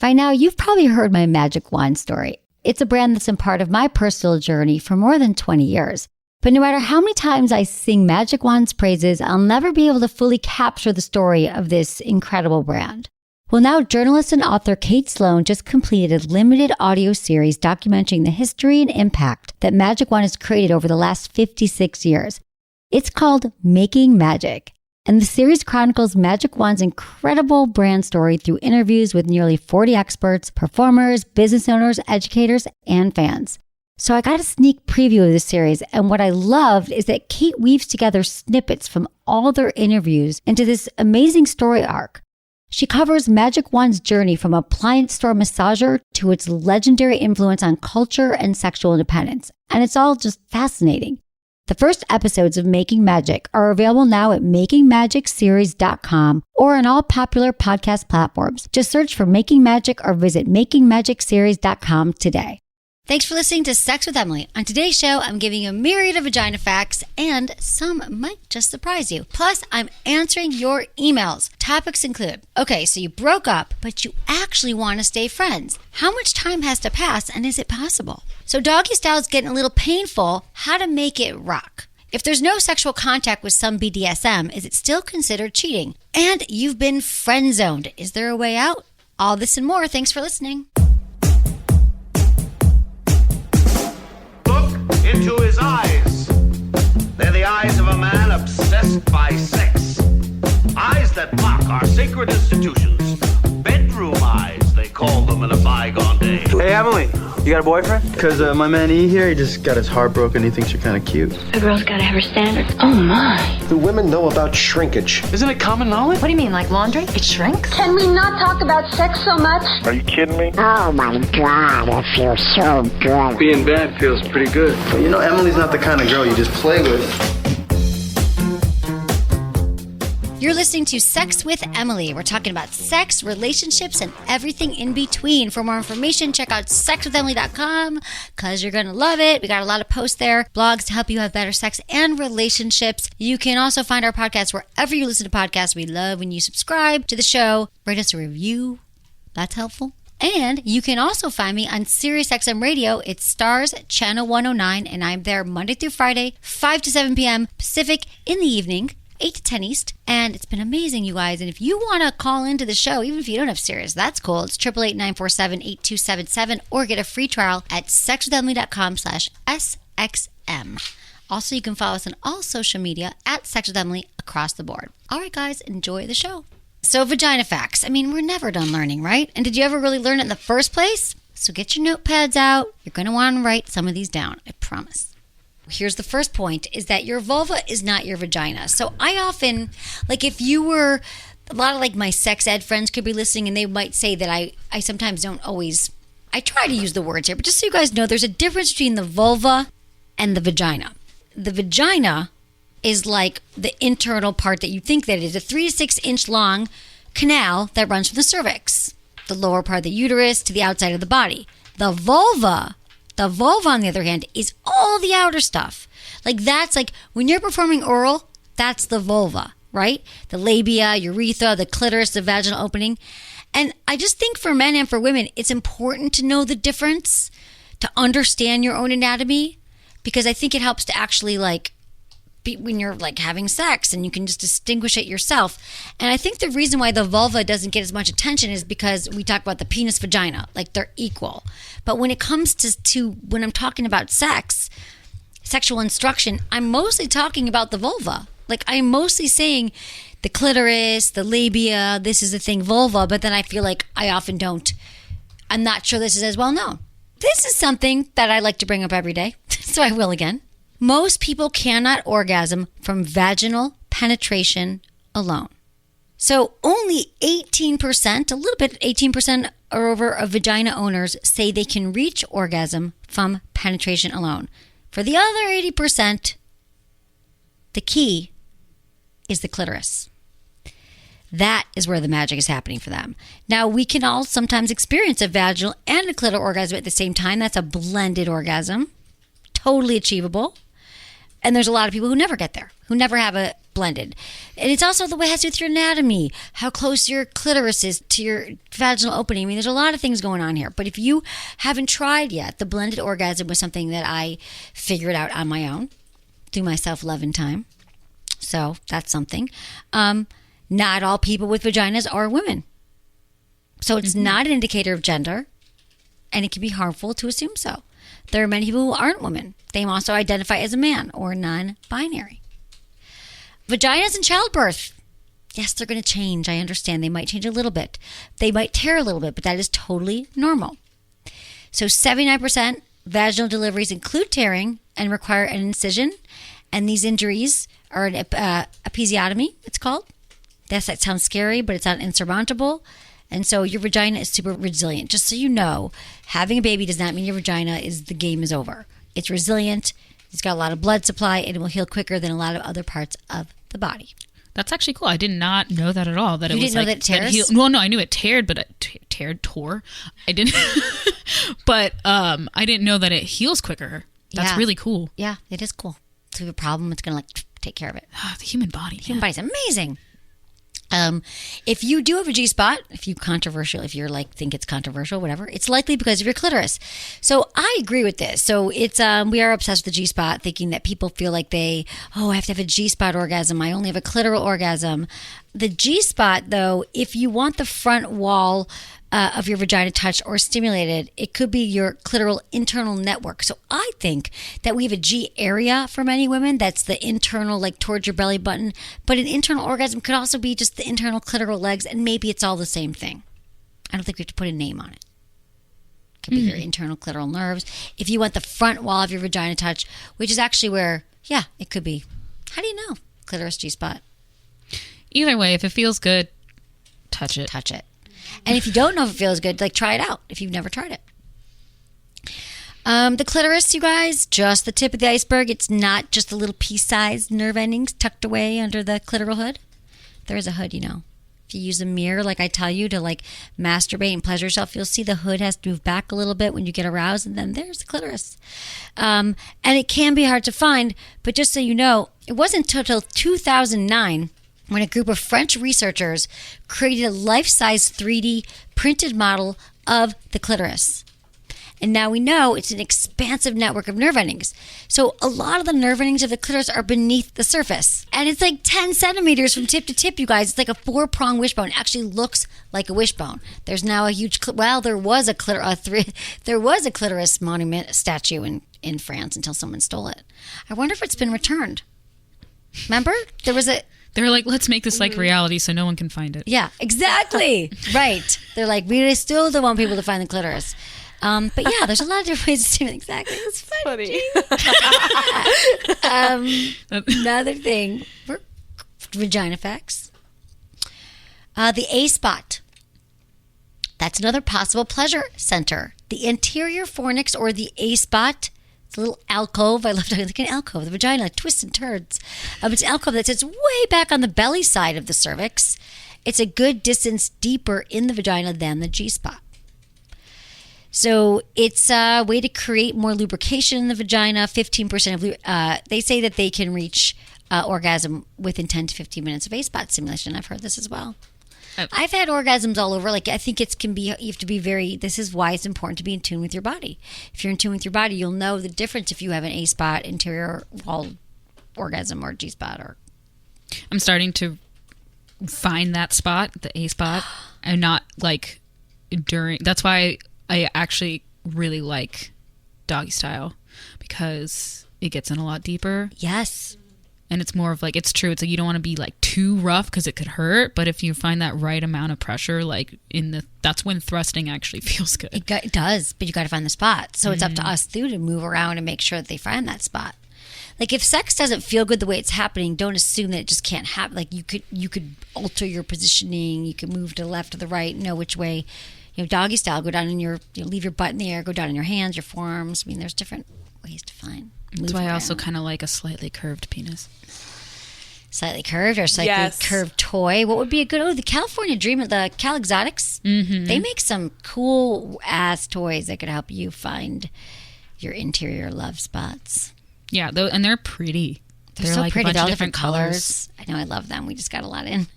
By now, you've probably heard my magic wand story. It's a brand that's been part of my personal journey for more than 20 years. But no matter how many times I sing Magic Wand's praises, I'll never be able to fully capture the story of this incredible brand. Well, now journalist and author Kate Sloan just completed a limited audio series documenting the history and impact that Magic Wand has created over the last 56 years. It's called Making Magic. And the series chronicles Magic Wand's incredible brand story through interviews with nearly 40 experts, performers, business owners, educators, and fans. So I got a sneak preview of this series, and what I loved is that Kate weaves together snippets from all their interviews into this amazing story arc. She covers Magic Wand's journey from appliance store massager to its legendary influence on culture and sexual independence, and it's all just fascinating. The first episodes of Making Magic are available now at makingmagicseries.com or on all popular podcast platforms. Just search for Making Magic or visit makingmagicseries.com today. Thanks for listening to Sex with Emily. On today's show, I'm giving you a myriad of vagina facts, and some might just surprise you. Plus, I'm answering your emails. Topics include, okay, so you broke up, but you actually want to stay friends. How much time has to pass, and is it possible? So Doggystyle is getting a little painful. How to make it rock. If there's no sexual contact with some BDSM, is it still considered cheating? And you've been friend-zoned. Is there a way out? All this and more. Thanks for listening. Into his eyes. They're the eyes of a man obsessed by sex. Eyes that mock our sacred institutions. Bedroom eyes, they call them in a bygone day. Hey, Emily, you got a boyfriend? Because my man E here, he just got his heart broken. He thinks you're kind of cute. A girl's got to have her standards. Oh, my. Do women know about shrinkage? Isn't it common knowledge? What do you mean, like laundry? It shrinks? Can we not talk about sex so much? Are you kidding me? Oh my God, it feels so good. Being bad feels pretty good. But you know, Emily's not the kind of girl you just play with. You're listening to Sex with Emily. We're talking about sex, relationships, and everything in between. For more information, check out sexwithemily.com because you're going to love it. We got a lot of posts there, blogs to help you have better sex and relationships. You can also find our podcast wherever you listen to podcasts. We love when you subscribe to the show, rate us a review. That's helpful. And you can also find me on SiriusXM Radio. It's Stars Channel 109, and I'm there Monday through Friday, 5 to 7 p.m. Pacific in the evening. 8 to 10 East, and it's been amazing, you guys. And if you want to call into the show, even if you don't have Sirius, that's cool. It's 888-947-8277, or get a free trial at sexwithemily.com/SXM. Also, you can follow us on all social media at Sex with Emily across the board. All right, guys, enjoy the show. So, vagina facts. I mean, we're never done learning, right? And did you ever really learn it in the first place? So get your notepads out. You're going to want to write some of these down, I promise. Here's the first point, is that your vulva is not your vagina. So I often, like if you were, a lot of like my sex ed friends could be listening and they might say that I sometimes don't always, I try to use the words here, but just so you guys know, there's a difference between the vulva and the vagina. The vagina is like the internal part that you think that it is, a 3 to 6 inch long canal that runs from the cervix, the lower part of the uterus to the outside of the body. The vulva, on the other hand, is all the outer stuff. Like that's like when you're performing oral, that's the vulva, right? The labia, urethra, the clitoris, the vaginal opening. And I just think for men and for women, it's important to know the difference, to understand your own anatomy, because I think it helps to actually like when you're like having sex and you can just distinguish it yourself. And I think the reason why the vulva doesn't get as much attention is because we talk about the penis vagina, like they're equal. But when it comes to when I'm talking about sex, sexual instruction, I'm mostly talking about the vulva. Like I'm mostly saying the clitoris, the labia, this is the thing, vulva, but then I feel like I often don't. I'm not sure this is as well known. This is something that I like to bring up every day, so I will again. Most people cannot orgasm from vaginal penetration alone. So only 18%, a little bit, 18% or over of vagina owners say they can reach orgasm from penetration alone. For the other 80%, the key is the clitoris. That is where the magic is happening for them. Now, we can all sometimes experience a vaginal and a clitoral orgasm at the same time. That's a blended orgasm. Totally achievable. And there's a lot of people who never get there, who never have it blended. And it's also the way it has to do with your anatomy, how close your clitoris is to your vaginal opening. I mean, there's a lot of things going on here. But if you haven't tried yet, the blended orgasm was something that I figured out on my own through my self-love and time. So that's something. Not all people with vaginas are women. So it's not an indicator of gender, and it can be harmful to assume so. There are many people who aren't women. They also identify as a man or non-binary. Vaginas in childbirth. Yes, they're going to change. I understand. They might change a little bit. They might tear a little bit, but that is totally normal. So 79% vaginal deliveries include tearing and require an incision. And these injuries are an episiotomy, it's called. Yes, that sounds scary, but it's not insurmountable. And so your vagina is super resilient. Just so you know, having a baby does not mean your vagina is the game is over. It's resilient. It's got a lot of blood supply, and it will heal quicker than a lot of other parts of the body. That's actually cool. I did not know that at all. That You it was didn't know like, that it tears? Well, no, I knew it teared, but it tore. I didn't. But I didn't know that it heals quicker. That's Yeah. really cool. Yeah, it is cool. So if you have a problem, it's going to like take care of it. The human body. Human body's amazing. If you do have a G-spot, if you're like think it's controversial, whatever, it's likely because of your clitoris. So I agree with this. So it's we are obsessed with the G-spot, thinking that people feel like I have to have a G-spot orgasm. I only have a clitoral orgasm. The G-spot, though, if you want the front wall of your vagina touched or stimulated, it could be your clitoral internal network. So I think that we have a G area for many women. That's the internal, like towards your belly button. But an internal orgasm could also be just the internal clitoral legs, and maybe it's all the same thing. I don't think we have to put a name on it. It could be your internal clitoral nerves. If you want the front wall of your vagina touched, which is actually where, it could be. How do you know? Clitoris, G-spot. Either way, if it feels good, touch it. Touch it. And if you don't know if it feels good, like try it out if you've never tried it. The clitoris, you guys, just the tip of the iceberg. It's not just the little pea-sized nerve endings tucked away under the clitoral hood. There is a hood, If you use a mirror, like I tell you, to like masturbate and pleasure yourself, you'll see the hood has to move back a little bit when you get aroused, and then there's the clitoris. And it can be hard to find, but just so you know, it wasn't until 2009 when a group of French researchers created a life-size 3D printed model of the clitoris. And now we know it's an expansive network of nerve endings. So a lot of the nerve endings of the clitoris are beneath the surface. And it's like 10 centimeters from tip to tip, you guys. It's like a 4-prong wishbone. It actually looks like a wishbone. There's now a huge, there was a clitoris monument statue in France until someone stole it. I wonder if it's been returned. Remember? They were like, let's make this like reality so no one can find it. Yeah, exactly. Right. They're like, we still don't want people to find the clitoris. But yeah, there's a lot of different ways to do it. Exactly. It's funny. Another thing, vagina facts. The A spot. That's another possible pleasure center. The anterior fornix, or the A spot. It's a little alcove. I love talking like an alcove. The vagina twists and turns. It's an alcove that sits way back on the belly side of the cervix. It's a good distance deeper in the vagina than the G-spot. So it's a way to create more lubrication in the vagina. 15% of they say that they can reach orgasm within 10 to 15 minutes of A-spot stimulation. I've heard this as well. I've had orgasms all over. Like, I think you have to be this is why it's important to be in tune with your body. If you're in tune with your body, you'll know the difference if you have an A-spot, interior wall orgasm, or G-spot. Or I'm starting to find that spot, the A-spot, and not like during. That's why I actually really like Doggystyle, because it gets in a lot deeper. Yes. And it's more of like, it's true. It's like you don't want to be like too rough because it could hurt. But if you find that right amount of pressure, like that's when thrusting actually feels good. It does, but you got to find the spot. So it's up to us too to move around and make sure that they find that spot. Like, if sex doesn't feel good the way it's happening, don't assume that it just can't happen. Like, you could alter your positioning. You could move to the left or the right, know which way. Doggy style, go down in leave your butt in the air, go down in your hands, your forearms. I mean, there's different ways to find. That's why I also kind of like a slightly curved penis. Slightly curved or slightly curved toy. What would be a good? The California Dream, the Cal Exotics. Mm-hmm. They make some cool ass toys that could help you find your interior love spots. Yeah, and they're pretty. They're so like pretty. a bunch They're all of different colors. I know, I love them. We just got a lot in.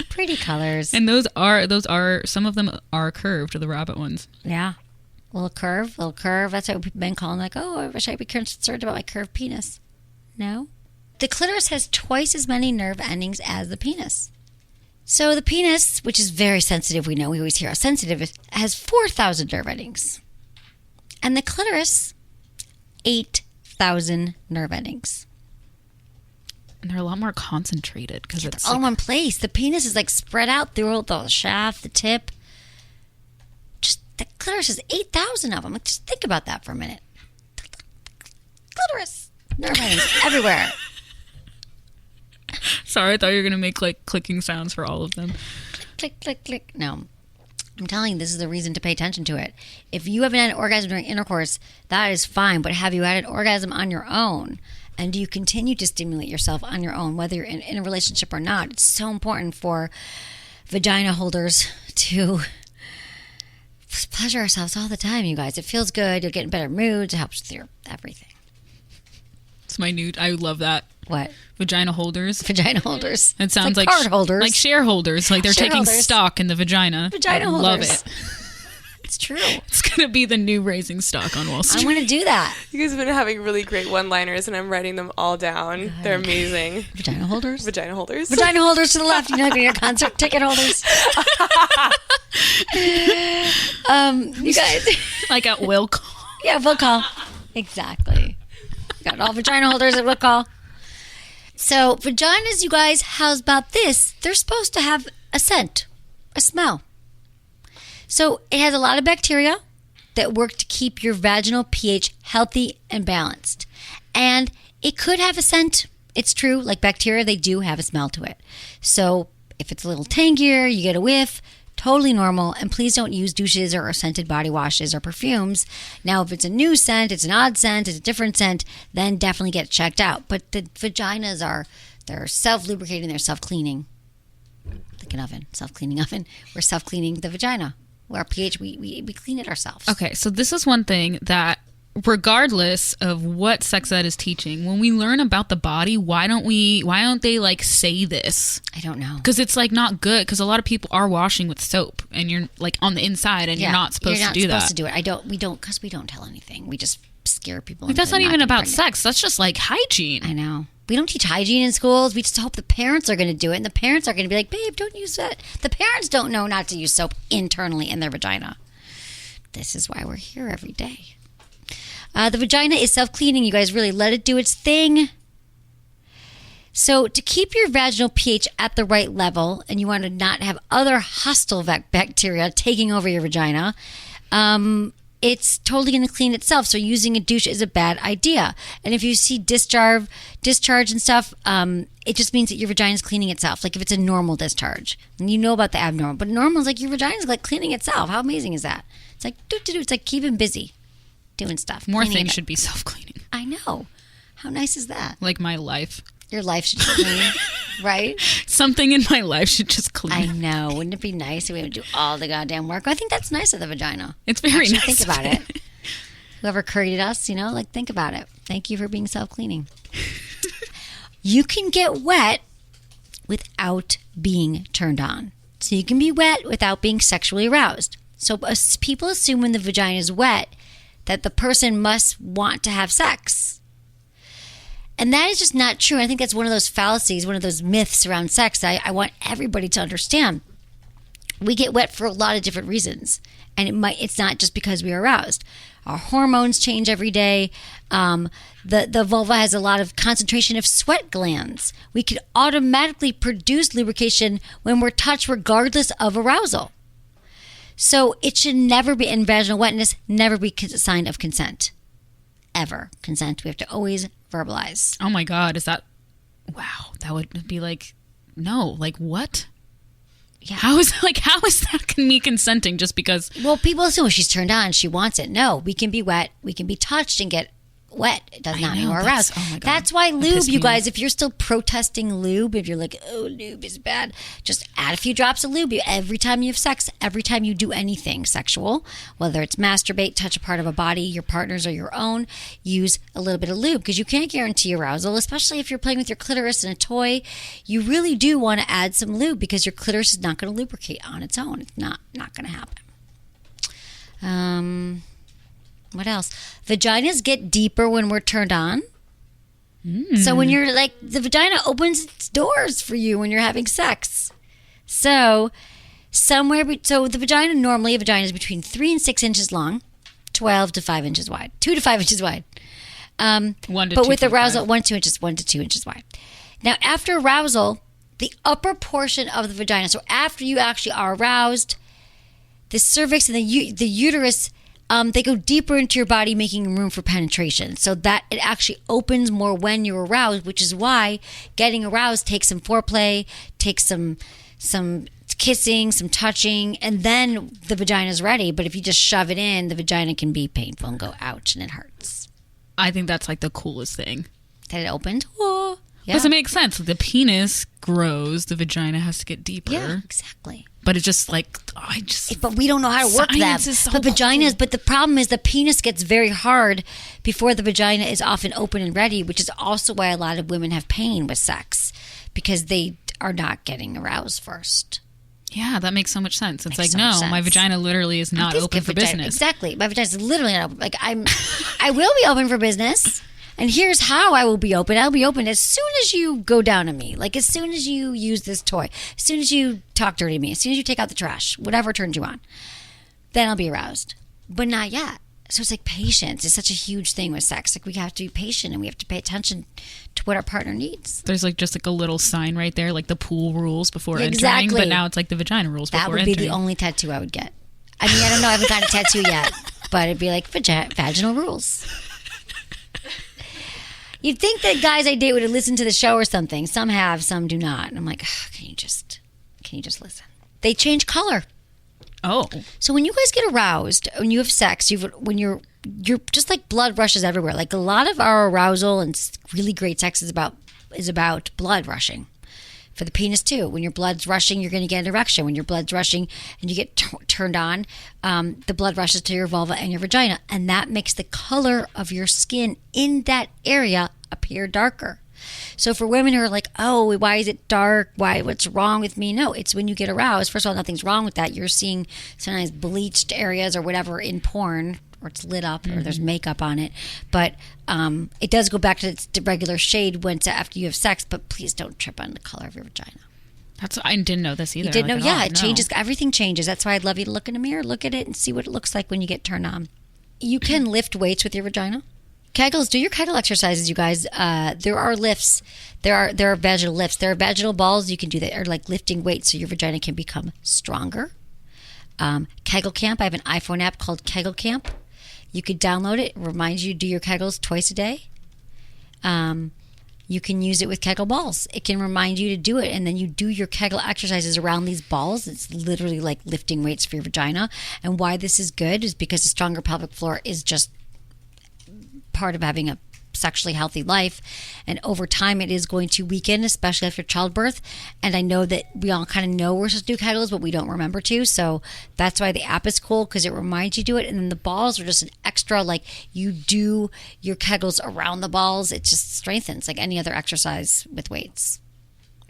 Pretty colors. And those are some of them are curved, the rabbit ones. Yeah. Little curve. That's what we've been calling, like, oh, I wish I'd be concerned about my curved penis. No. The clitoris has twice as many nerve endings as the penis. So the penis, which is very sensitive, we know, we always hear how sensitive it is, has 4,000 nerve endings. And the clitoris, 8,000 nerve endings. And they're a lot more concentrated because it's all in one place. The penis is like spread out through the shaft, the tip. Just the clitoris is 8,000 of them. Like, just think about that for a minute. Clitoris, nerve endings everywhere. Sorry, I thought you were gonna make like clicking sounds for all of them. Click, click, click. No, I'm telling you, this is the reason to pay attention to it. If you haven't had an orgasm during intercourse, that is fine. But have you had an orgasm on your own? And do you continue to stimulate yourself on your own, whether you're in a relationship or not? It's so important for vagina holders to pleasure ourselves all the time, you guys. It feels good. You'll get in better moods. It helps with your everything. It's my new. I love that. What? Vagina holders. Vagina holders. It sounds like card holders. Like shareholders. Like they're taking Shareholders. stock in the vagina. Vagina I holders. love it. It's true. It's going to be the new raising stock on Wall Street. I want to do that. You guys have been having really great one-liners, and I'm writing them all down. They're amazing. Vagina holders? Vagina holders. Vagina holders to the left. You know, your concert ticket holders. You guys. Like at will call. Yeah, will call. Exactly. Got all vagina holders at will call. So, vaginas, you guys, how's about this? They're supposed to have a scent, a smell. So, it has a lot of bacteria that work to keep your vaginal pH healthy and balanced. And it could have a scent. It's true, like bacteria, they do have a smell to it. So, if it's a little tangier, you get a whiff, totally normal. And please don't use douches or scented body washes or perfumes. Now, if it's a new scent, it's an odd scent, it's a different scent, then definitely get checked out. But the vaginas they're self-lubricating, they're self-cleaning. Like an oven, self-cleaning oven. We're self-cleaning the vagina. Our pH, we clean it ourselves. Okay, so this is one thing that, regardless of what sex ed is teaching, when we learn about the body, why don't they like say this? I don't know. Because it's like not good, because a lot of people are washing with soap and you're like on the inside and you're not supposed to do that. You're not supposed to do it. We don't because we don't tell anything. We just scare people. Like, that's not even about pregnant. sex. That's just like hygiene. I know. We don't teach hygiene in schools. We just hope the parents are going to do it. And the parents are going to be like, babe, don't use that. The parents don't know not to use soap internally in their vagina. This is why we're here every day. The vagina is self-cleaning. You guys really let it do its thing. So to keep your vaginal pH at the right level, and you want to not have other hostile bacteria taking over your vagina, it's totally going to clean itself. So using a douche is a bad idea. And if you see discharge and stuff, it just means that your vagina is cleaning itself. Like if it's a normal discharge, and you know about the abnormal, but normal is like your vagina is like cleaning itself. How amazing is that? It's like it's like keeping busy, doing stuff. More cleaning things it. should be self-cleaning. I know. How nice is that? Like my life. Your life should be clean, right? Something in my life should just clean. I know. Wouldn't it be nice if we would do all the goddamn work? I think that's nice of the vagina. It's very Actually, nice. Think about it. Whoever created us, like think about it. Thank you for being self-cleaning. You can get wet without being turned on. So you can be wet without being sexually aroused. So people assume when the vagina is wet that the person must want to have sex. And that is just not true. I think that's one of those fallacies, one of those myths around sex I want everybody to understand. We get wet for a lot of different reasons. And it's not just because we are aroused. Our hormones change every day. The vulva has a lot of concentration of sweat glands. We could automatically produce lubrication when we're touched regardless of arousal. So it should never be, in vaginal wetness, never be a sign of consent. Ever. Consent, we have to always verbalize. Oh my God, wow, that would be like, no, like what? Yeah. How is that me consenting just because? Well, people assume she's turned on, she wants it. No, we can be wet, we can be touched and get wet. It does not mean know, we're that's- aroused. oh my God. That's why That lube, pissed you me guys, off. if you're still protesting lube, if you're like, oh, lube is bad, just add a few drops of lube every time you have sex, every time you do anything sexual, whether it's masturbate, touch a part of a body, your partner's or your own, use a little bit of lube because you can't guarantee arousal, especially if you're playing with your clitoris and a toy. You really do want to add some lube because your clitoris is not going to lubricate on its own. It's not going to happen. What else? Vaginas get deeper when we're turned on. So when you're like, the vagina opens its doors for you when you're having sex. So the vagina, normally a vagina is between 3 and 6 inches long, 12 to 5 inches wide, 2 to 5 inches wide. 1 to But with 2.5. arousal, 1 to 2 inches wide. Now, after arousal, the upper portion of the vagina, so after you actually are aroused, the cervix and the uterus, they go deeper into your body, making room for penetration. So that it actually opens more when you're aroused, which is why getting aroused takes some foreplay, takes some kissing, some touching, and then the vagina's ready. But if you just shove it in, the vagina can be painful and go ouch, and it hurts. I think that's like the coolest thing. That it opened. Oh, yeah. Because it makes sense. The penis grows, the vagina has to get deeper. Yeah, exactly. But it's just like, But we don't know how to work Science that. is so But vaginas, cool. but the problem is the penis gets very hard before the vagina is often open and ready, which is also why a lot of women have pain with sex because they are not getting aroused first. Yeah, that makes so much sense. It's Makes so like, much no, my sense. vagina literally is not This open good for vagina- business. Exactly. My vagina is literally not open. Like I will be open for business. And here's how I will be open. I'll be open as soon as you go down on me. Like as soon as you use this toy. As soon as you talk dirty to me. As soon as you take out the trash. Whatever turns you on. Then I'll be aroused. But not yet. So it's like patience is such a huge thing with sex. Like we have to be patient and we have to pay attention to what our partner needs. There's like just like a little sign right there, like the pool rules before Exactly. entering. But now it's like the vagina rules That before would be entering. the only tattoo I would get. I mean, I don't know. I haven't got a tattoo yet. But it'd be like vaginal rules. You'd think that guys I date would have listened to the show or something. Some have, some do not. And I'm like, can you just listen? They change color. Oh. So when you guys get aroused, when you have sex, when you're just like blood rushes everywhere. Like a lot of our arousal and really great sex is about blood rushing. For the penis too. When your blood's rushing, you're going to get an erection. When your blood's rushing and you get turned on, the blood rushes to your vulva and your vagina. And that makes the color of your skin in that area appear darker. So for women who are like, oh, why is it dark? What's wrong with me? No, it's when you get aroused. First of all, nothing's wrong with that. You're seeing sometimes bleached areas or whatever in porn, or it's lit up or there's makeup on it. But it does go back to its regular shade after you have sex, but please don't trip on the color of your vagina. I didn't know this either. You didn't know? Like, Yeah, oh, it no. changes. Everything changes. That's why I'd love you to look in a mirror, look at it, and see what it looks like when you get turned on. You can lift weights with your vagina. Kegels, do your Kegel exercises, you guys. There are lifts. There are vaginal lifts. There are vaginal balls you can do that are like lifting weights so your vagina can become stronger. Kegel Camp. I have an iPhone app called Kegel Camp. You could download it. It reminds you to do your Kegels twice a day. You can use it with Kegel balls. It can remind you to do it, and then you do your Kegel exercises around these balls. It's literally like lifting weights for your vagina. And why this is good is because a stronger pelvic floor is just part of having a sexually healthy life, and over time it is going to weaken, especially after childbirth. And I know that we all kind of know we're supposed to do Kegels, but we don't remember to, so that's why the app is cool, because it reminds you to do it. And then the balls are just an extra, like you do your Kegels around the balls, it just strengthens like any other exercise with weights.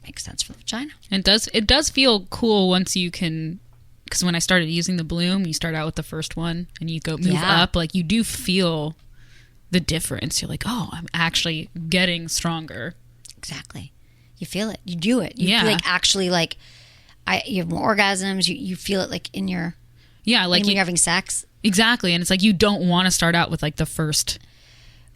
Makes sense for the vagina. It does feel cool once you can, because when I started using the Bloom, you start out with the first one and you go move up, like you do feel the difference. You're like, oh, I'm actually getting stronger. Exactly. You feel it. You do it. You Yeah. like actually like you have more orgasms. You feel it like in your like when you're having sex. Exactly. And it's like you don't want to start out with like the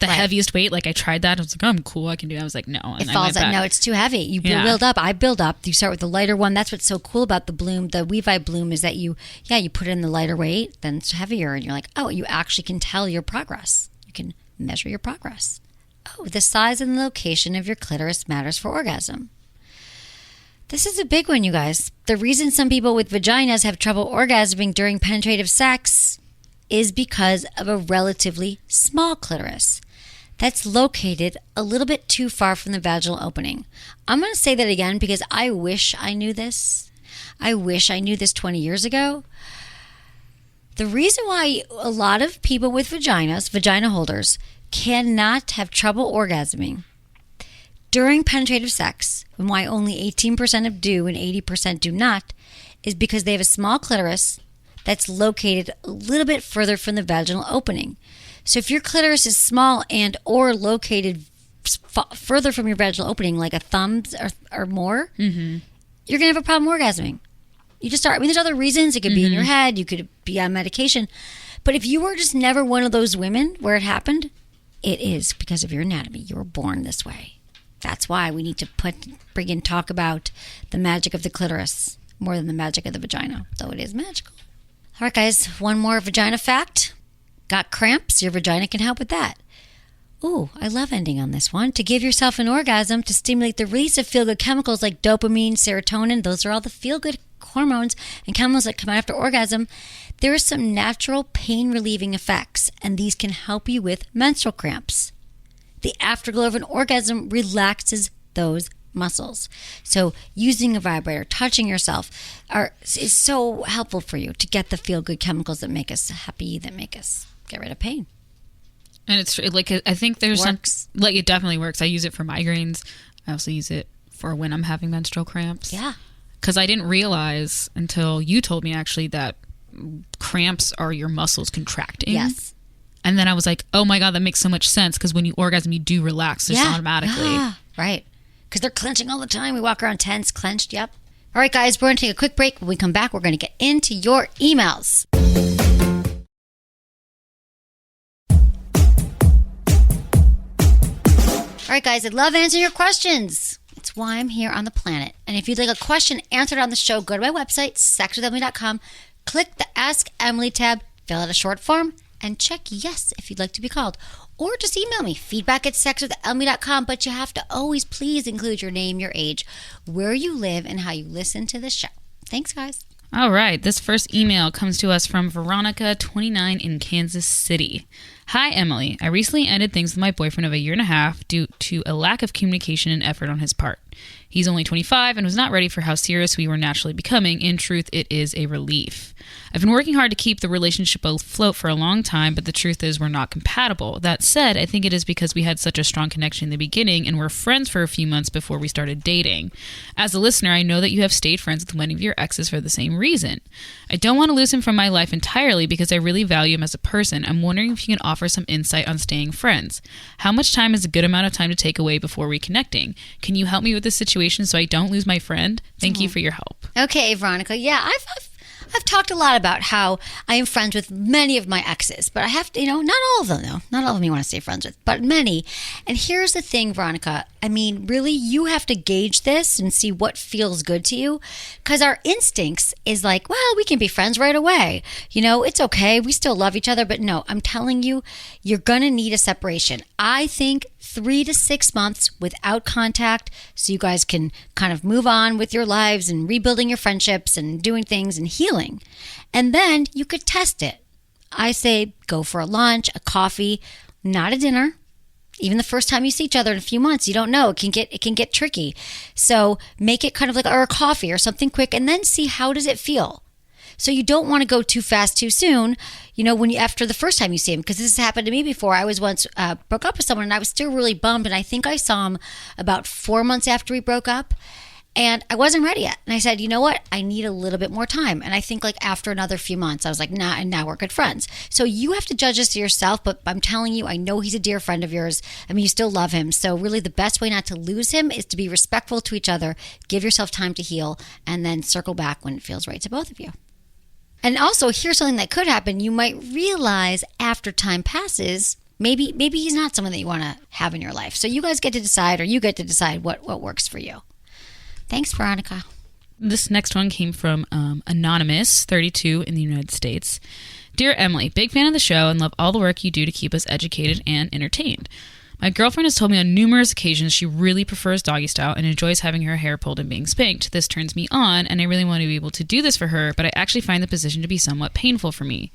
Right. heaviest weight. Like I tried that. I was like, oh, I'm cool. I can do that. I was like, no. And It I falls went out. back. No, it's too heavy. You Yeah. build up. I build up. You start with the lighter one. That's what's so cool about the Bloom. The WeVibe Bloom is that you put it in the lighter weight, then it's heavier, and you're like, oh, you actually can tell your progress. You can measure your progress. Oh, the size and the location of your clitoris matters for orgasm. This is a big one, you guys. The reason some people with vaginas have trouble orgasming during penetrative sex is because of a relatively small clitoris. that's located a little bit too far from the vaginal opening. I'm going to say that again because I wish I knew this. I wish I knew this 20 years ago. The reason why a lot of people with vaginas, vagina holders, cannot have trouble orgasming during penetrative sex, and why only 18% do and 80% do not, is because they have a small clitoris that's located a little bit further from the vaginal opening. So if your clitoris is small and or located further from your vaginal opening, like a thumb or more, you're going to have a problem orgasming. You just start, I mean, there's other reasons. It could be in your head. You could be on medication. But if you were just never one of those women where it happened, it is because of your anatomy. You were born this way. That's why we need to talk about the magic of the clitoris more than the magic of the vagina, though it is magical. All right, guys, one more vagina fact. Got cramps? Your vagina can help with that. Ooh, I love ending on this one. To give yourself an orgasm, to stimulate the release of feel-good chemicals like dopamine, serotonin, those are all the feel-good hormones and chemicals that come out after orgasm. There are some natural pain-relieving effects, and these can help you with menstrual cramps. The afterglow of an orgasm relaxes those muscles. So using a vibrator, touching yourself is so helpful for you to get the feel-good chemicals that make us happy, that make us get rid of pain. And it's like, I think there's it definitely works. I use it for migraines. I also use it for when I'm having menstrual cramps. Yeah. Because I didn't realize until you told me actually that cramps are your muscles contracting. Yes. And then I was like, oh my God, that makes so much sense because when you orgasm, you do relax just automatically. Yeah. Right. Because they're clenching all the time. We walk around tense, clenched. Yep. All right, guys, we're going to take a quick break. When we come back, we're going to get into your emails. All right, guys, I love answering your questions. It's why I'm here on the planet. And if you'd like a question answered on the show, go to my website, sexwithemily.com, click the Ask Emily tab, fill out a short form, and check yes if you'd like to be called. Or just email me, feedback@sexwithemily.com. But you have to always please include your name, your age, where you live, and how you listen to the show. Thanks, guys. All right. This first email comes to us from Veronica, 29, in Kansas City. Hi, Emily. I recently ended things with my boyfriend of a year and a half due to a lack of communication and effort on his part. He's only 25 and was not ready for how serious we were naturally becoming. In truth, it is a relief. I've been working hard to keep the relationship afloat for a long time, but the truth is we're not compatible. That said, I think it is because we had such a strong connection in the beginning and were friends for a few months before we started dating. As a listener, I know that you have stayed friends with many of your exes for the same reason. I don't want to lose him from my life entirely because I really value him as a person. I'm wondering if you can offer some insight on staying friends. How much time is a good amount of time to take away before reconnecting? Can you help me with this situation so I don't lose my friend? Thank you for your help. Okay, Veronica. Yeah, I've talked a lot about how I am friends with many of my exes, but I have to, not all of them, though. Not all of them you want to stay friends with, but many. And here's the thing, Veronica. I mean, really, you have to gauge this and see what feels good to you, because our instincts is like, well, we can be friends right away. It's okay. We still love each other. But no, I'm telling you, you're going to need a separation. I think 3 to 6 months without contact so you guys can kind of move on with your lives and rebuilding your friendships and doing things and healing. And then you could test it. I say go for a lunch, a coffee, not a dinner. Even the first time you see each other in a few months, you don't know. It can get tricky. So make it kind of like or a coffee or something quick and then see how does it feel. So you don't want to go too fast too soon, after the first time you see him, because this has happened to me before. I was once broke up with someone and I was still really bummed. And I think I saw him about 4 months after we broke up and I wasn't ready yet. And I said, you know what? I need a little bit more time. And I think after another few months, I was like, nah, and now we're good friends. So you have to judge this yourself. But I'm telling you, I know he's a dear friend of yours. I mean, you still love him. So really the best way not to lose him is to be respectful to each other, give yourself time to heal, and then circle back when it feels right to both of you. And also, here's something that could happen. You might realize after time passes, maybe he's not someone that you want to have in your life. So you guys get to decide, or you get to decide what works for you. Thanks, Veronica. This next one came from Anonymous, 32, in the United States. Dear Emily, big fan of the show and love all the work you do to keep us educated and entertained. My girlfriend has told me on numerous occasions she really prefers doggy style and enjoys having her hair pulled and being spanked. This turns me on, and I really want to be able to do this for her, but I actually find the position to be somewhat painful for me.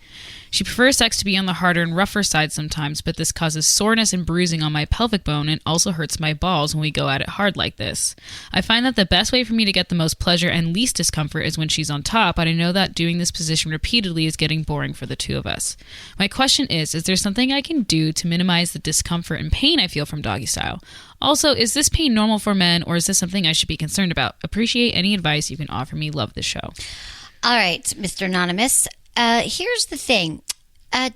She prefers sex to be on the harder and rougher side sometimes, but this causes soreness and bruising on my pelvic bone and also hurts my balls when we go at it hard like this. I find that the best way for me to get the most pleasure and least discomfort is when she's on top, but I know that doing this position repeatedly is getting boring for the two of us. My question is there something I can do to minimize the discomfort and pain I feel from doggy style? Also, is this pain normal for men, or is this something I should be concerned about? Appreciate any advice you can offer me. Love this show. All right, Mr. Anonymous. Here's the thing.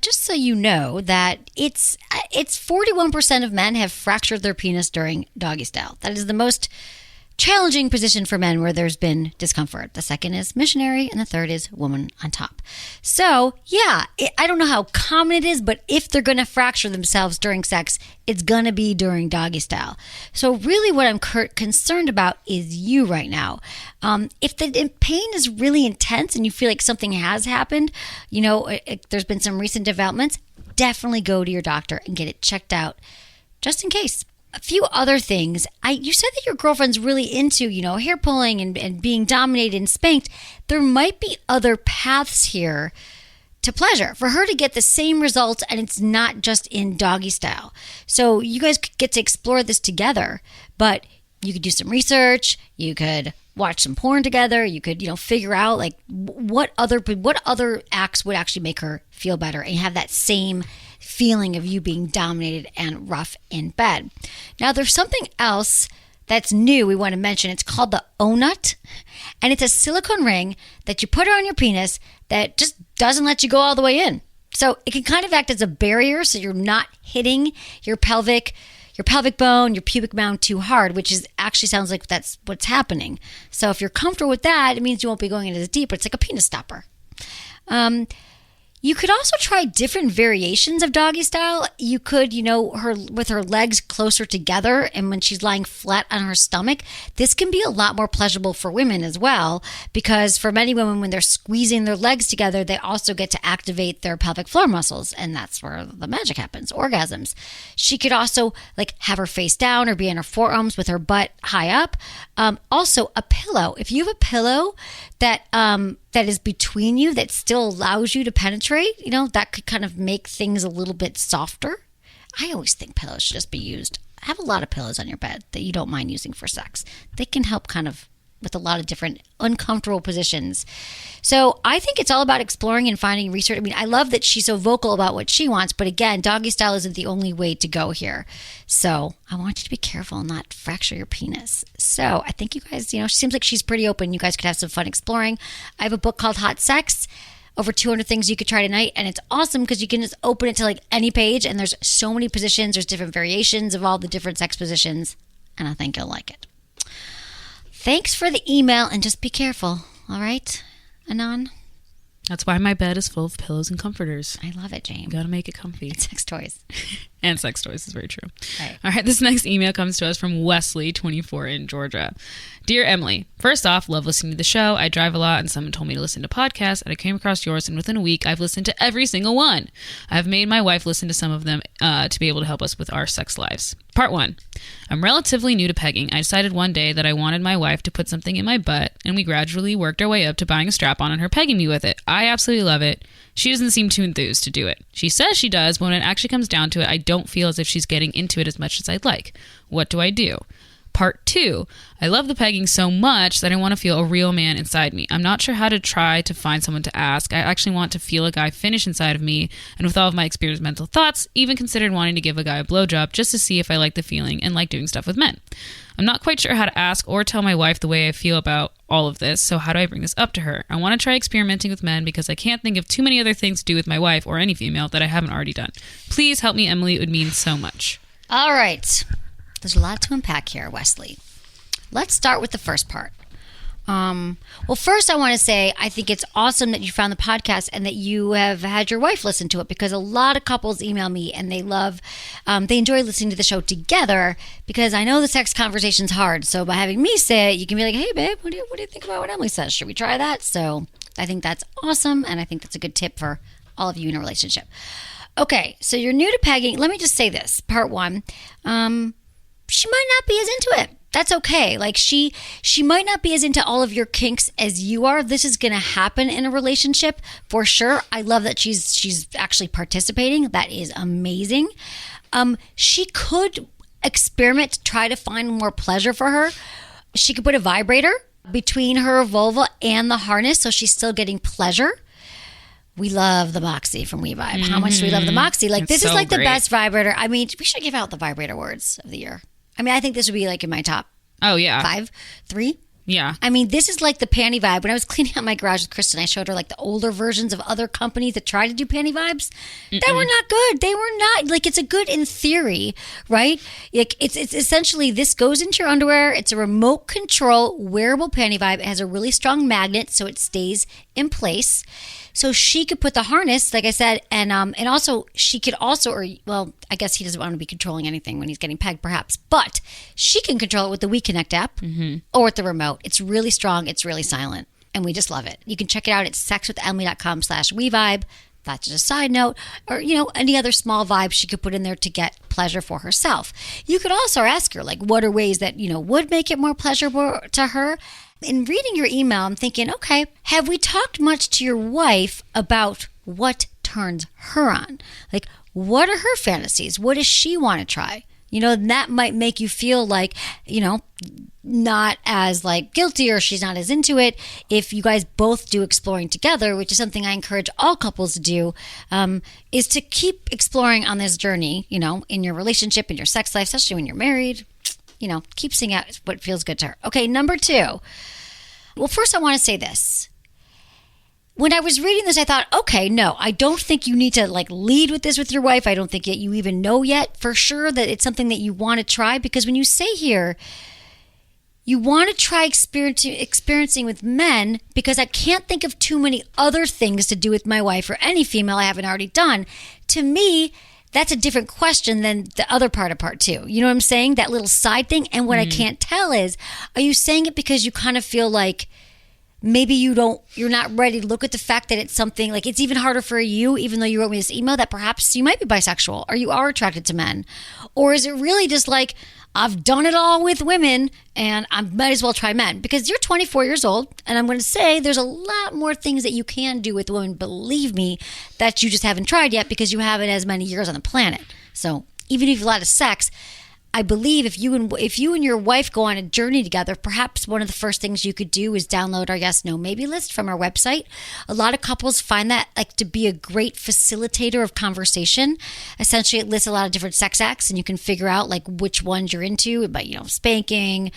Just so you know that it's 41% of men have fractured their penis during doggy style. That is the most challenging position for men where there's been discomfort. The second is missionary, and the third is woman on top. So, yeah, I don't know how common it is, but if they're going to fracture themselves during sex, it's going to be during doggy style. So really what I'm concerned about is you right now. If the pain is really intense and you feel like something has happened, there's been some recent developments, definitely go to your doctor and get it checked out just in case. A few other things. You said that your girlfriend's really into, hair pulling and being dominated and spanked. There might be other paths here to pleasure for her to get the same results, and it's not just in doggy style. So you guys could get to explore this together, but you could do some research. You could watch some porn together. You could, figure out like what other acts would actually make her feel better and have that same feeling of you being dominated and rough in bed. Now, there's something else that's new we want to mention. It's called the O-Nut, and it's a silicone ring that you put on your penis that just doesn't let you go all the way in. So it can kind of act as a barrier so you're not hitting your pelvic bone, your pubic mound too hard, which is actually sounds like that's what's happening. So if you're comfortable with that, it means you won't be going in as deep, but it's like a penis stopper. You could also try different variations of doggy style. You could, her with her legs closer together, and when she's lying flat on her stomach, this can be a lot more pleasurable for women as well, because for many women, when they're squeezing their legs together, they also get to activate their pelvic floor muscles, and that's where the magic happens, orgasms. She could also have her face down or be on her forearms with her butt high up. Also, a pillow. If you have a pillow that is between you that still allows you to penetrate, that could kind of make things a little bit softer. I always think pillows should just be used. Have a lot of pillows on your bed that you don't mind using for sex. They can help kind of with a lot of different uncomfortable positions. So I think it's all about exploring and finding research. I mean, I love that she's so vocal about what she wants, but again, doggy style isn't the only way to go here. So I want you to be careful and not fracture your penis. So I think you guys, she seems like she's pretty open. You guys could have some fun exploring. I have a book called Hot Sex, over 200 things you could try tonight, and it's awesome because you can just open it to any page, and there's so many positions. There's different variations of all the different sex positions, and I think you'll like it. Thanks for the email, and just be careful, all right, Anon? That's why my bed is full of pillows and comforters. I love it, James. You gotta make it comfy. And sex toys. And sex toys is very true. Right. All right, this next email comes to us from Wesley, 24, in Georgia. Dear Emily, first off, love listening to the show. I drive a lot, and someone told me to listen to podcasts, and I came across yours, and within a week, I've listened to every single one. I have made my wife listen to some of them to be able to help us with our sex lives. Part 1. I'm relatively new to pegging. I decided one day that I wanted my wife to put something in my butt, and we gradually worked our way up to buying a strap-on and her pegging me with it. I absolutely love it. She doesn't seem too enthused to do it. She says she does, but when it actually comes down to it, I don't feel as if she's getting into it as much as I'd like. What do I do? Part 2. I love the pegging so much that I want to feel a real man inside me. I'm not sure how to try to find someone to ask. I actually want to feel a guy finish inside of me, and with all of my experimental thoughts, even considered wanting to give a guy a blowjob just to see if I like the feeling and like doing stuff with men. I'm not quite sure how to ask or tell my wife the way I feel about all of this, so how do I bring this up to her? I want to try experimenting with men because I can't think of too many other things to do with my wife or any female that I haven't already done. Please help me, Emily. It would mean so much. All right. There's a lot to unpack here, Wesley. Let's start with the first part. Well, first I want to say I think it's awesome that you found the podcast and that you have had your wife listen to it, because a lot of couples email me and they enjoy listening to the show together, because I know the sex conversation's hard. So by having me say it, you can be like, hey, babe, what do you think about what Emily says? Should we try that? So I think that's awesome, and I think that's a good tip for all of you in a relationship. Okay, so you're new to pegging. Let me just say this. Part one, she might not be as into it. That's okay. Like she might not be as into all of your kinks as you are. This is going to happen in a relationship for sure. I love that she's actually participating. That is amazing. She could experiment to try to find more pleasure for her. She could put a vibrator between her vulva and the harness so she's still getting pleasure. We love the Moxie from WeVibe. How much do we love the Moxie? Like, this is like the best vibrator. I mean, we should give out the vibrator words of the year. I mean, I think this would be like in my top 5, 3. Yeah. I mean, this is like the panty vibe. When I was cleaning out my garage with Kristen, I showed her like the older versions of other companies that try to do panty vibes. They were not good. They were not, like, it's a good in theory, right? Like, it's essentially, this goes into your underwear. It's a remote control wearable panty vibe. It has a really strong magnet, so it stays in place. So she could put the harness, like I said, and also she could also, or well, I guess he doesn't want to be controlling anything when he's getting pegged, perhaps, but she can control it with the WeConnect app or with the remote. It's really strong. It's really silent, and we just love it. You can check it out at sexwithemily.com/WeVibe. That's just a side note, or any other small vibe she could put in there to get pleasure for herself. You could also ask her, like, what are ways that would make it more pleasurable to her. In reading your email, I'm thinking, okay, have we talked much to your wife about what turns her on? Like, what are her fantasies? What does she want to try? That might make you feel like, not as like guilty, or she's not as into it. If you guys both do exploring together, which is something I encourage all couples to do, is to keep exploring on this journey, in your relationship, in your sex life, especially when you're married. Keep seeing out what feels good to her. Okay, number 2. Well, first I want to say this. When I was reading this, I thought, okay, no, I don't think you need to like lead with this with your wife. I don't think that you even know yet for sure that it's something that you want to try, because when you say here, you want to try experiencing with men, because I can't think of too many other things to do with my wife or any female I haven't already done. To me, that's a different question than the other part of part 2. You know what I'm saying? That little side thing. And what I can't tell is, are you saying it because you kind of feel like maybe you're not ready to look at the fact that it's something like it's even harder for you, even though you wrote me this email, that perhaps you might be bisexual or you are attracted to men? Or is it really just like, I've done it all with women and I might as well try men? Because you're 24 years old, and I'm going to say there's a lot more things that you can do with women, believe me, that you just haven't tried yet because you haven't as many years on the planet. So even if you have a lot of sex, I believe if you and your wife go on a journey together, perhaps one of the first things you could do is download our Yes, No, Maybe list from our website. A lot of couples find that like to be a great facilitator of conversation. Essentially, it lists a lot of different sex acts, and you can figure out like which ones you're into, but spanking,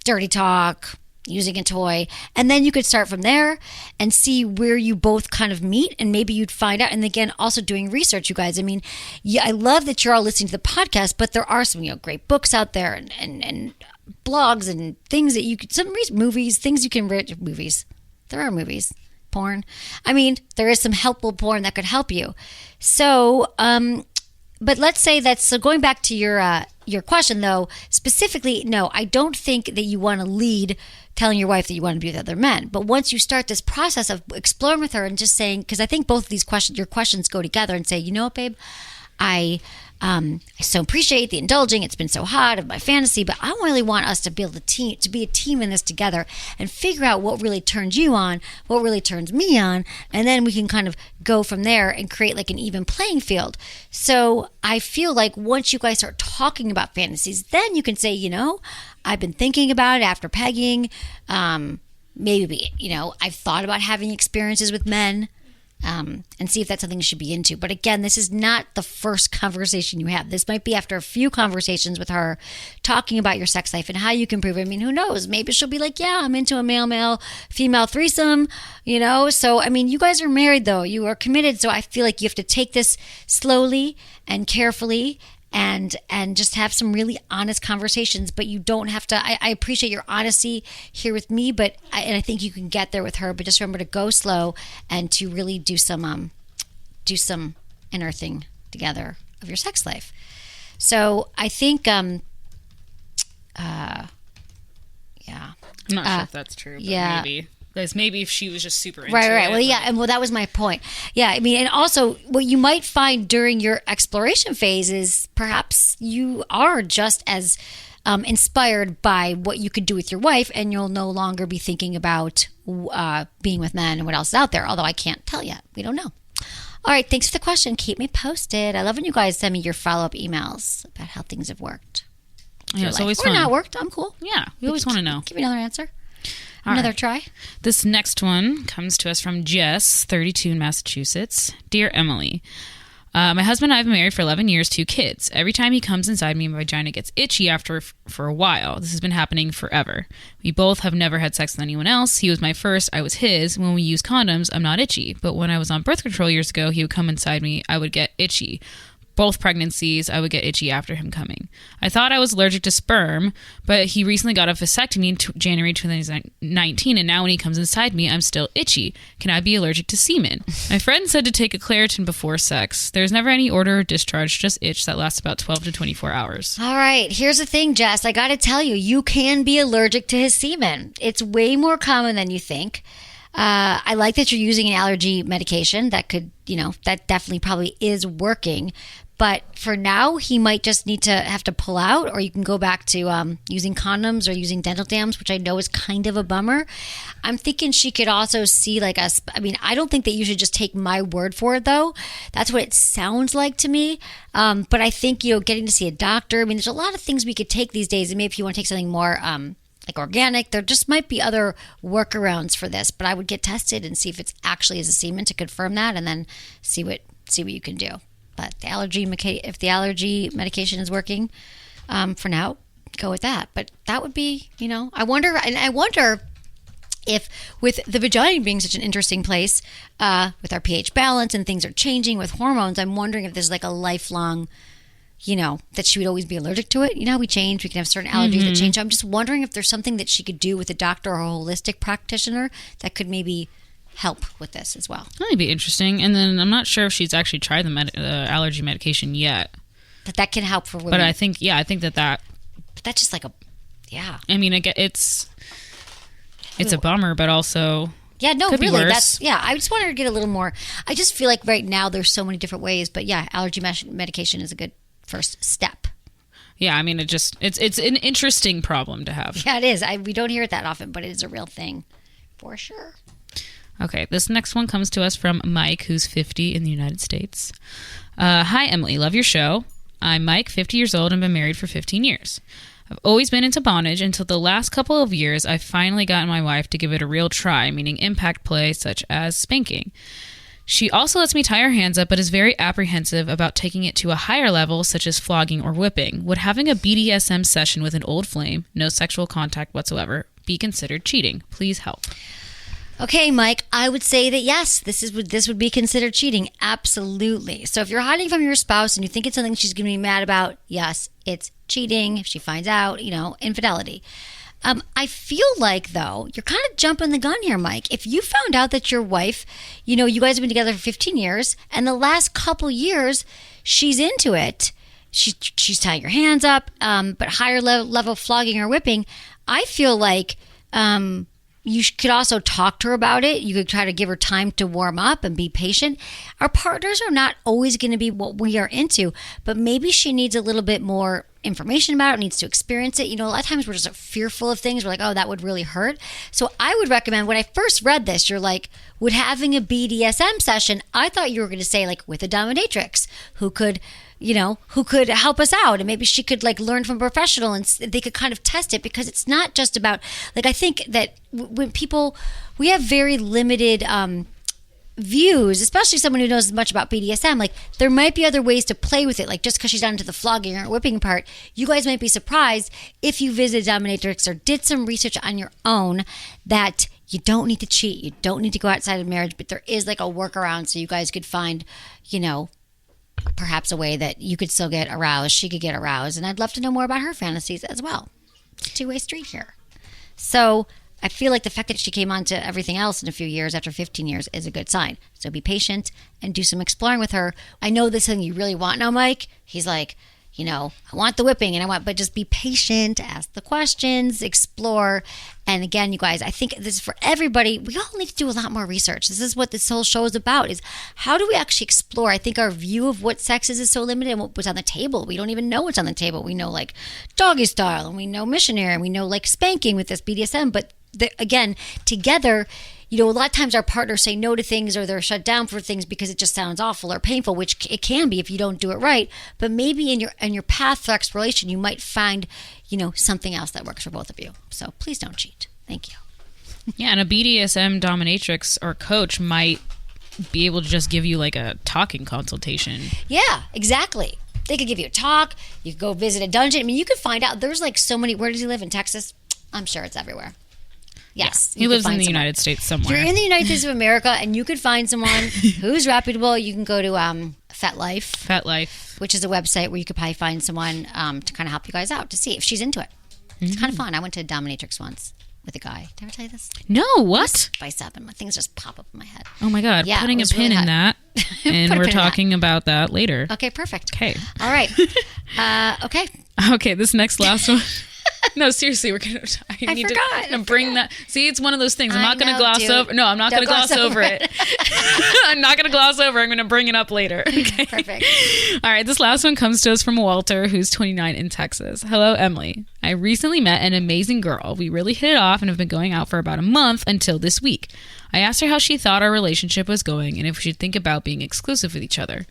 dirty talk, using a toy, and then you could start from there and see where you both kind of meet, and maybe you'd find out. And again, also doing research, you guys. I mean, I love that you're all listening to the podcast, but there are some great books out there and blogs and things that you could, movies, things you can read. Movies, there are movies, porn. I mean, there is some helpful porn that could help you. So, but let's say that's, so going back to your question though, specifically, no, I don't think that you want to lead telling your wife that you want to be with other men. But once you start this process of exploring with her and just saying, because I think both of these your questions go together, and say, you know what, babe, I so appreciate the indulging. It's been so hot of my fantasy, but I really want us to build to be a team in this together, and figure out what really turns you on, what really turns me on, and then we can kind of go from there and create like an even playing field. So I feel like once you guys start talking about fantasies, then you can say, I've been thinking about it after pegging. Maybe, I've thought about having experiences with men. And see if that's something you should be into. But again, this is not the first conversation you have. This might be after a few conversations with her, talking about your sex life and how you can improve it. I mean, who knows? Maybe she'll be like, yeah, I'm into a male-male, female threesome, So, I mean, you guys are married, though. You are committed. So I feel like you have to take this slowly and carefully, and just have some really honest conversations. But you don't have to, I appreciate your honesty here with me, but I think you can get there with her. But just remember to go slow and to really do some unearthing together of your sex life. So I think yeah, I'm not sure if that's true, but yeah, maybe. Because maybe if she was just super into Right. it. Well, yeah, and that was my point. Yeah, I mean, and also what you might find during your exploration phase is perhaps you are just as inspired by what you could do with your wife, and you'll no longer be thinking about being with men and what else is out there. Although I can't tell yet. We don't know. All right, thanks for the question. Keep me posted. I love when you guys send me your follow-up emails about how things have worked. Yeah, it's always or fun. not worked. I'm cool. Yeah, we always want to know. Give me another answer. All Another right. try. This next one comes to us from Jess, 32 in Massachusetts. Dear Emily, my husband and I have been married for 11 years, 2 kids. Every time he comes inside me, my vagina gets itchy for a while. This has been happening forever. We both have never had sex with anyone else. He was my first, I was his. When we use condoms, I'm not itchy. But when I was on birth control years ago, he would come inside me, I would get itchy. Both pregnancies, I would get itchy after him coming. I thought I was allergic to sperm, but he recently got a vasectomy in January 2019, and now when he comes inside me, I'm still itchy. Can I be allergic to semen? My friend said to take a Claritin before sex. There's never any order or discharge, just itch that lasts about 12 to 24 hours. All right, here's the thing, Jess. I got to tell you, you can be allergic to his semen. It's way more common than you think. I like that you're using an allergy medication that could, that definitely probably is working. But for now, he might just need to have to pull out, or you can go back to using condoms or using dental dams, which I know is kind of a bummer. I'm thinking she could also see I don't think that you should just take my word for it, though. That's what it sounds like to me. But I think, getting to see a doctor, there's a lot of things we could take these days. And maybe if you want to take something more organic, there just might be other workarounds for this. But I would get tested and see if it's actually is a semen to confirm that, and then see what you can do. But if the allergy medication is working, for now, go with that. But that would be, I wonder if with the vagina being such an interesting place, with our pH balance and things are changing with hormones, I'm wondering if there's a lifelong, that she would always be allergic to it. How we change, we can have certain allergies that change. I'm just wondering if there's something that she could do with a doctor or a holistic practitioner that could maybe help with this as well. That would be interesting. And then I'm not sure if she's actually tried the allergy medication yet. But that can help for women. But I think that. But that's just it's a bummer, but also. Yeah, no, could really. Be worse. I just wanted to get a little more. I just feel like right now there's so many different ways, but yeah, allergy medication is a good first step. Yeah, it's an interesting problem to have. Yeah, it is. We don't hear it that often, but it is a real thing for sure. Okay, this next one comes to us from Mike, who's 50 in the United States. Hi, Emily. Love your show. I'm Mike, 50 years old, and been married for 15 years. I've always been into bondage until the last couple of years I've finally gotten my wife to give it a real try, meaning impact play such as spanking. She also lets me tie her hands up, but is very apprehensive about taking it to a higher level, such as flogging or whipping. Would having a BDSM session with an old flame, no sexual contact whatsoever, be considered cheating? Please help. Okay, Mike, I would say that yes, this would be considered cheating. Absolutely. So if you're hiding from your spouse and you think it's something she's going to be mad about, yes, it's cheating. If she finds out, infidelity. I feel like, though, you're kind of jumping the gun here, Mike. If you found out that your wife, you guys have been together for 15 years, and the last couple years she's into it, she's tying your hands up, but higher level flogging or whipping, I feel like you could also talk to her about it. You could try to give her time to warm up and be patient. Our partners are not always going to be what we are into, but maybe she needs a little bit more information about it, needs to experience it. A lot of times we're just fearful of things. We're like, oh, that would really hurt. So I would recommend, when I first read this, you're like, would having a BDSM session, I thought you were going to say with a dominatrix who could help us out, and maybe she could learn from a professional and they could kind of test it, because it's not just about I think that when we have very limited views, especially someone who knows as much about BDSM, there might be other ways to play with it. Just because she's down to the flogging or whipping part, you guys might be surprised if you visited dominatrix or did some research on your own that you don't need to cheat, you don't need to go outside of marriage, but there is a workaround so you guys could find, perhaps a way that you could still get aroused, she could get aroused, and I'd love to know more about her fantasies as well. It's a two-way street here. So I feel like the fact that she came on to everything else in a few years after 15 years is a good sign. So be patient and do some exploring with her. I know this is something you really want now, Mike. He's like, I want the whipping but just be patient, ask the questions, explore. And again, you guys, I think this is for everybody. We all need to do a lot more research. This is what this whole show is about, is how do we actually explore? I think our view of what sex is so limited and what's on the table. We don't even know what's on the table. We know like doggy style, and we know missionary, and we know like spanking with this BDSM. But again, together, a lot of times our partners say no to things, or they're shut down for things because it just sounds awful or painful, which it can be if you don't do it right. But maybe in your path for exploration, you might find, something else that works for both of you. So please don't cheat. Thank you. Yeah, and a BDSM dominatrix or coach might be able to just give you like a talking consultation. Yeah, exactly. They could give you a talk. You could go visit a dungeon. I mean, you could find out. There's like so many. Where does he live? In Texas? I'm sure it's everywhere. Yes. Yeah. He lives in the United States somewhere. You're in the United States of America, and you could find someone who's reputable. You can go to FetLife, which is a website where you could probably find someone to kind of help you guys out to see if she's into it. It's kind of fun. I went to a dominatrix once with a guy. Did I ever tell you this? No, what? By 7. Things just pop up in my head. Oh my God. Yeah, putting a pin in that. And we're talking about that later. Okay, perfect. Okay. All right. Okay. Okay, this next last one. No, seriously, we're gonna. I need forgot. to bring that. See, it's one of those things. I'm not gonna gloss dude. over. No, I'm not Don't gonna gloss over it. I'm not gonna gloss over. I'm gonna bring it up later. Okay. Perfect. All right, this last one comes to us from Walter, who's 29 in Texas. Hello, Emily. I recently met an amazing girl. We really hit it off and have been going out for about a month until this week. I asked her how she thought our relationship was going and if we should think about being exclusive with each other.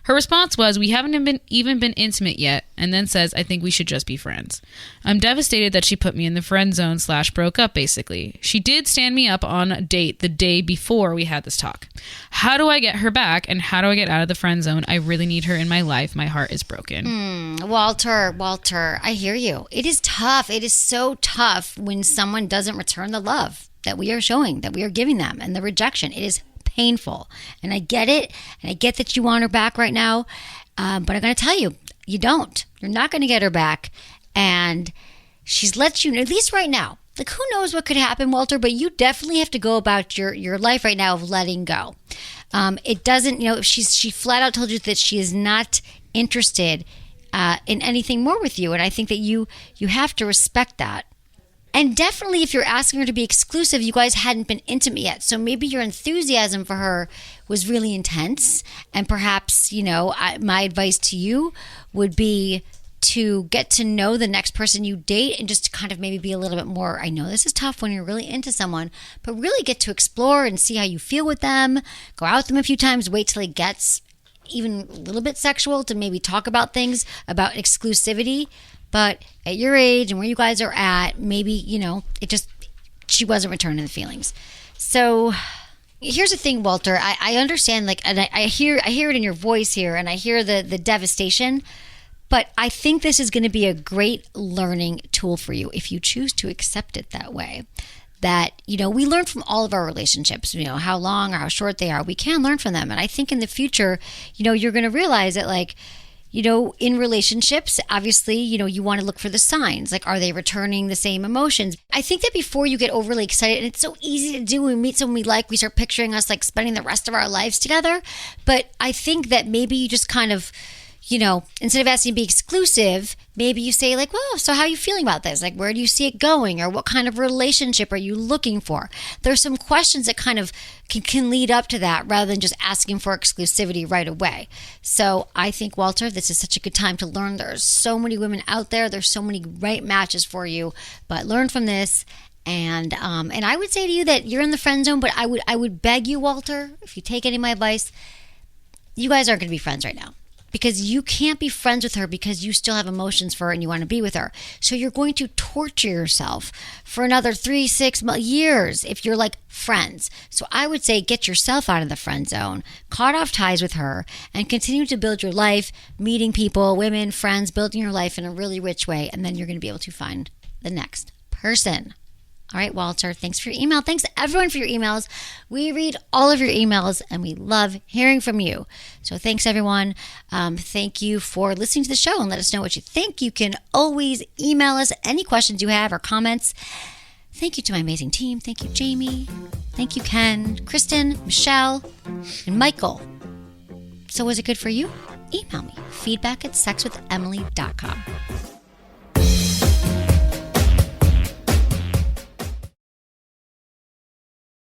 Her response was, we haven't even been intimate yet, and then says, I think we should just be friends. I'm devastated that she put me in the friend zone / broke up, basically. She did stand me up on a date the day before we had this talk. How do I get her back, and how do I get out of the friend zone? I really need her in my life. My heart is broken. Walter, I hear you. It is tough. It is so tough when someone doesn't return the love that we are showing, that we are giving them, and the rejection. It is painful, and I get it, and I get that you want her back right now, but I'm going to tell you, you don't. You're not going to get her back, and she's let you know, at least right now. Like, who knows what could happen, Walter, but you definitely have to go about your life right now of letting go. It doesn't, she flat out told you that she is not interested in anything more with you, and I think that you have to respect that. And definitely if you're asking her to be exclusive, you guys hadn't been intimate yet. So maybe your enthusiasm for her was really intense. And perhaps, my advice to you would be to get to know the next person you date and just to kind of maybe be a little bit more, I know this is tough when you're really into someone, but really get to explore and see how you feel with them. Go out with them a few times, wait till it gets even a little bit sexual to maybe talk about things, about exclusivity. But at your age and where you guys are at, maybe, she wasn't returning the feelings. So here's the thing, Walter. I understand, and I hear it in your voice here, and I hear the devastation. But I think this is going to be a great learning tool for you if you choose to accept it that way. That, we learn from all of our relationships, how long or how short they are. We can learn from them. And I think in the future, you're going to realize that, in relationships, obviously, you want to look for the signs. Like, are they returning the same emotions? I think that before you get overly excited, and it's so easy to do when we meet someone we like, we start picturing us like spending the rest of our lives together. But I think that maybe you just kind of, instead of asking to be exclusive, maybe you say like, well, so how are you feeling about this? Like, where do you see it going? Or what kind of relationship are you looking for? There's some questions that kind of can lead up to that rather than just asking for exclusivity right away. So I think, Walter, this is such a good time to learn. There's so many women out there. There's so many right matches for you, but learn from this. And I would say to you that you're in the friend zone, but I would beg you, Walter, if you take any of my advice, you guys aren't going to be friends right now. Because you can't be friends with her because you still have emotions for her and you want to be with her. So you're going to torture yourself for another 3-6 years if you're like friends. So I would say get yourself out of the friend zone, cut off ties with her, and continue to build your life, meeting people, women, friends, building your life in a really rich way. And then you're going to be able to find the next person. All right, Walter, thanks for your email. Thanks everyone for your emails. We read all of your emails and we love hearing from you. So thanks everyone. Thank you for listening to the show and let us know what you think. You can always email us any questions you have or comments. Thank you to my amazing team. Thank you, Jamie. Thank you, Ken, Kristen, Michelle, and Michael. So was it good for you? email me, feedback@sexwithemily.com.